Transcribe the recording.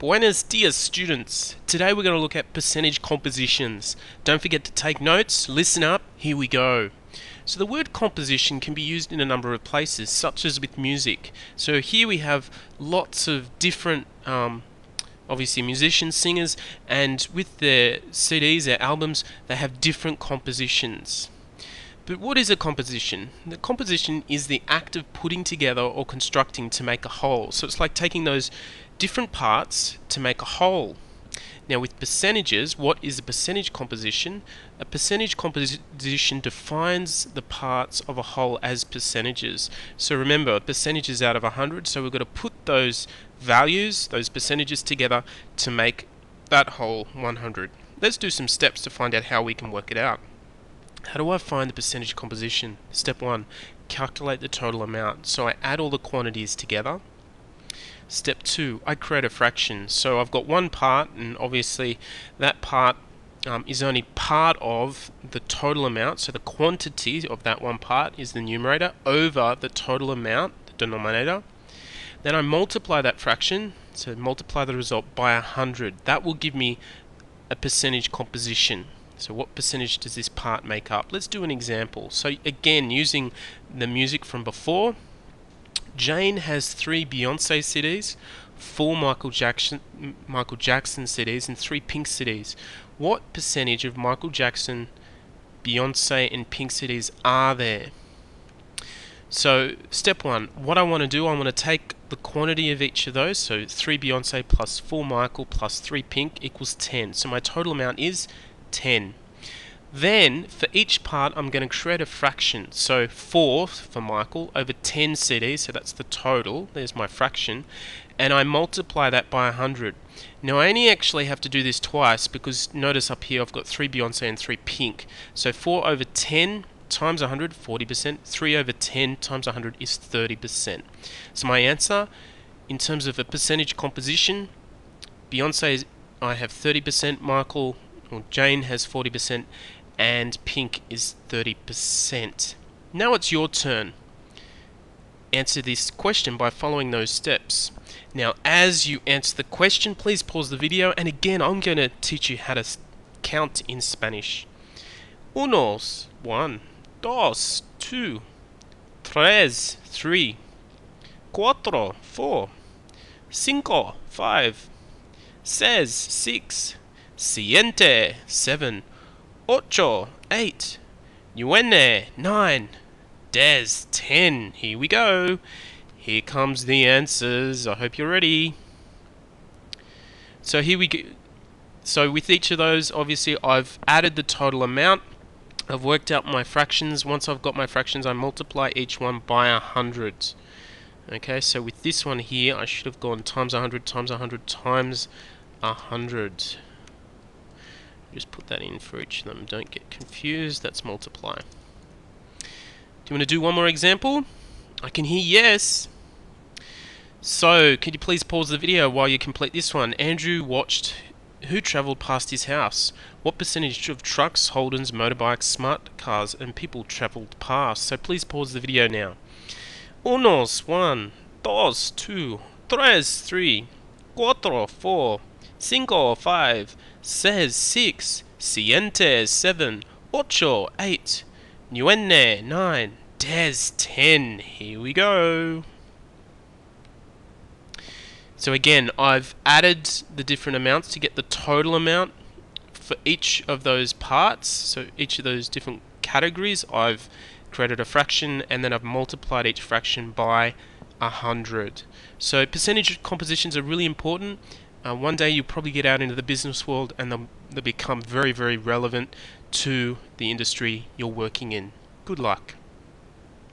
Buenos dias, students. Today we're going to look at percentage compositions. Don't forget to take notes, listen up, here we go. So the word composition can be used in a number of places, such as with music. So here we have lots of different, obviously musicians, singers, and with their CDs, their albums, they have different compositions. But what is a composition? The composition is the act of putting together or constructing to make a whole. So it's like taking those different parts to make a whole. Now with percentages, what is a percentage composition? A percentage composition defines the parts of a whole as percentages. So remember, a percentage is out of 100, so we've got to put those values, those percentages together to make that whole 100. Let's do some steps to find out how we can work it out. How do I find the percentage composition? Step 1, calculate the total amount. So I add all the quantities together. Step 2, I create a fraction. So I've got one part, and obviously that part is only part of the total amount. So the quantity of that one part is the numerator over the total amount, the denominator. Then I multiply that fraction, so multiply the result by 100. That will give me a percentage composition. So what percentage does this part make up? Let's do an example. So again, using the music from before, Jane has 3 Beyonce CDs, 4 Michael Jackson CDs, and 3 Pink CDs. What percentage of Michael Jackson, Beyonce, and Pink CDs are there? So step 1, what I want to do, I want to take the quantity of each of those. So 3 Beyonce plus 4 Michael plus 3 Pink equals 10. So my total amount is 10. Then for each part I'm going to create a fraction. So 4 for Michael over 10 CDs, so that's the total, there's my fraction, and I multiply that by 100. Now I only actually have to do this twice because notice up here I've got 3 Beyonce and 3 Pink. So 4 over 10 times 100, 40%, 3 over 10 times 100 is 30%. So my answer in terms of a percentage composition, Beyonce, I have 30%, Michael or Jane has 40%, and Pink is 30%. Now it's your turn. Answer this question by following those steps. Now as you answer the question, please pause the video, and again I'm going to teach you how to count in Spanish. Unos, 1, dos, 2, tres, 3, cuatro, 4, cinco, 5, seis, 6, siete, 7, ocho, 8, nueve, 9, des, 10. Here we go. Here comes the answers. I hope you're ready. So here we go. So with each of those, obviously I've added the total amount. I've worked out my fractions. Once I've got my fractions, I multiply each one by 100. Okay, so with this one here, I should have gone times 100 times 100 times 100. Just put that in for each of them. Don't get confused. That's multiply. Do you want to do one more example? I can hear yes. So, could you please pause the video while you complete this one? Andrew watched who travelled past his house. What percentage of trucks, Holdens, motorbikes, smart cars, and people travelled past? So please pause the video now. Unos, 1, dos, 2, tres, 3, cuatro, 4, cinco, 5, seis, 6, siete, 7, ocho, 8, nueve, 9, des, 10. Here we go. So again, I've added the different amounts to get the total amount for each of those parts. So each of those different categories, I've created a fraction, and then I've multiplied each fraction by 100. So percentage compositions are really important. One day you'll probably get out into the business world and they'll become very, very relevant to the industry you're working in. Good luck.